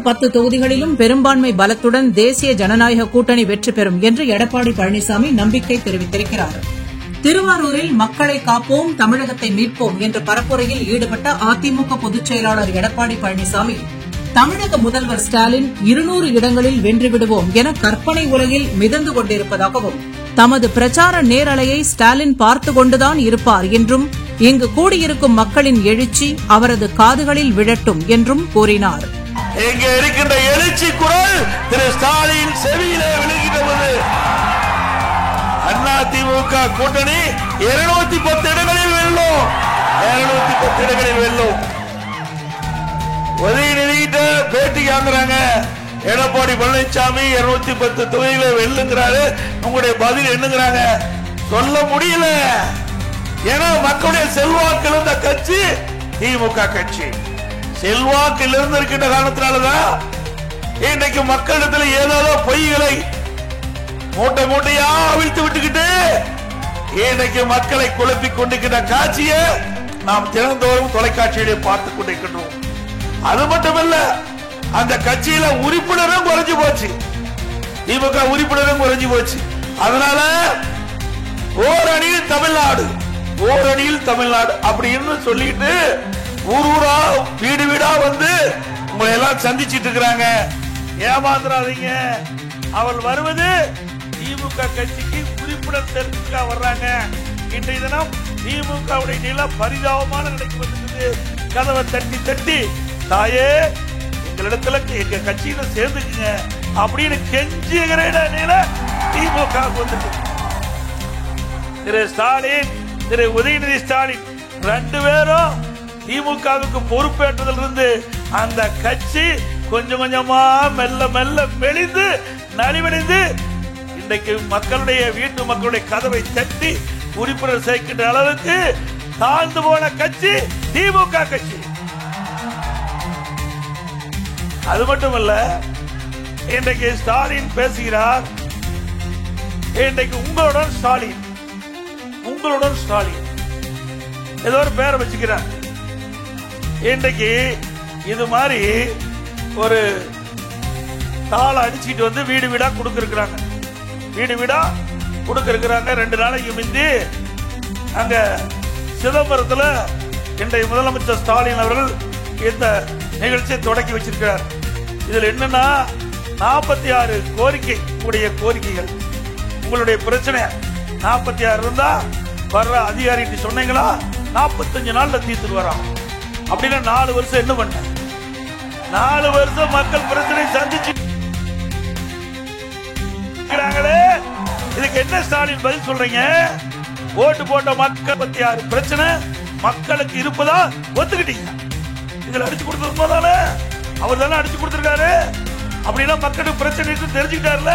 10 தொகுதிகளிலும் பெரும்பான்மை பலத்துடன் தேசிய ஜனநாயக கூட்டணி வெற்றி பெறும் என்று எடப்பாடி பழனிசாமி நம்பிக்கை தெரிவித்திருக்கிறார். திருவாரூரில் மக்களை காப்போம், தமிழகத்தை மீட்போம் என்ற பரப்புரையில் ஈடுபட்ட அதிமுக பொதுச் செயலாளர் எடப்பாடி பழனிசாமி, தமிழக முதல்வர் ஸ்டாலின் 200 இடங்களில் வென்றுவிடுவோம் என கற்பனை உலகில் மிதந்து கொண்டிருப்பதாகவும், தமது பிரச்சார நேரலையை ஸ்டாலின் பார்த்துக் கொண்டுதான் இருப்பார் என்றும், இங்கு கூடியிருக்கும் மக்களின் எழுச்சி அவரது காதுகளில் விழட்டும் என்றும் கூறினார். இங்கே இருக்கின்ற எழுச்சி குரல் திரு ஸ்டாலின் செவியிலே விழுகின்றது. அதிமுக கூட்டணி 210 இடங்களில் வெல்லும், 210 இடங்களில் வெல்லும். உதயநிதிட்ட பேட்டி காண்கிறாங்க, எடப்பாடி பழனிசாமி 210 தொகுதிகளை வெல்லுங்கிறாரு, உங்களுடைய பதில் என்னங்கிறாங்க? சொல்ல முடியல. ஏன்னா மக்களுடைய செல்வாக்கில் இருந்த கட்சி திமுக கட்சி. செல்வாக்கில் இருந்து இருக்கின்ற காரணத்தினாலதான் இன்றைக்கு மக்களிடத்தில் ஏதோ பொய்களை மூட்டை மூட்டையா அவிழ்த்து விட்டுக்கிட்டு இன்றைக்கு மக்களை குழப்பிக் கொண்டிருக்கின்ற காட்சியை நாம் தினந்தோறும் தொலைக்காட்சியிலே பார்த்துக் கொண்டிருக்கின்றோம். அது மட்டுமல்ல, அந்த கட்சியில உறுப்பினரும் குறைஞ்சு போச்சு, திமுக உறுப்பினரும் குறைஞ்சு போச்சு. அதனால ஓரணியில் தமிழ்நாடு, ஓரணியில் தமிழ்நாடு அப்படின்னு சொல்லிட்டு ஊர் ஊரா வீடு வீடா வந்து உங்களை எல்லாம் சந்திச்சிட்டு இருக்கிறாங்க. ஏமாந்துடாதீங்க. அவள் வருவது திமுக கட்சிக்கு உறுப்பினர் தேர்தலுக்காக வர்றாங்க. இன்றைய தினம் திமுகவுடைய நில பரிதாபமான நிலைக்கு வந்திருக்குது. கதவை தட்டி தட்டி, தாயே எங்களிடத்துல எங்க கட்சியில சேர்ந்துக்குங்க அப்படின்னு கெஞ்சுகிற நில திமுக வந்துருக்கு. திரு ஸ்டாலின், திரு உதயநிதி ஸ்டாலின் 2 பேரும் திமுகவுக்கு பொறுப்பேற்றதில் இருந்து அந்த கட்சி கொஞ்சம் கொஞ்சமா மெல்ல மெல்ல மெலிந்து நலிவடைந்து இன்றைக்கு மக்களுடைய வீட்டு மக்களுடைய கதவை தட்டி உறுப்பினர் சேர்க்கின்ற அளவுக்கு தாழ்ந்து போன கட்சி திமுக கட்சி. அது மட்டுமல்ல, இன்றைக்கு ஸ்டாலின் பேசுகிறார். இன்றைக்கு உங்களுடன் ஸ்டாலின், உங்களுடன் ஸ்டாலின் ஏதோ ஒரு பேரை வச்சுக்கிறார். இன்றைக்கு இது மாதிரி ஒரு தாளை அடிச்சுட்டு வந்து வீடு வீடா கொடுக்க வீடு வீடா கொடுக்க 2 நாளைக்கு முந்தி அங்க சிதம்பரத்தில் இன்றைய முதலமைச்சர் ஸ்டாலின் அவர்கள் இந்த நிகழ்ச்சியை தொடக்கி வச்சிருக்கிறார். இதுல என்னன்னா 46 கோரிக்கை, உங்களுடைய கோரிக்கைகள், உங்களுடைய பிரச்சனை 46 இருந்தா வர்ற அதிகாரி சொன்னீங்களா 45 நாள்ல தீர்த்து வரான். அப்படின்னா 4 வருஷம் என்ன பண்ண? 4 வருஷம் மக்கள் பிரச்சனை சந்திச்சு இதுக்கு என்ன ஸ்டாலின் பதில் சொல்றீங்க? ஓட்டு போட்ட மக்கள் 46 பிரச்சனை மக்களுக்கு இருப்பதா ஒத்துக்கிட்டீங்க. இதுல அடிச்சு கொடுத்தது போதானே, அவர் தானே அடிச்சு கொடுத்திருக்காரு. அப்படின்னா மக்களுக்கு பிரச்சனை தெரிஞ்சுக்கிட்டாருல.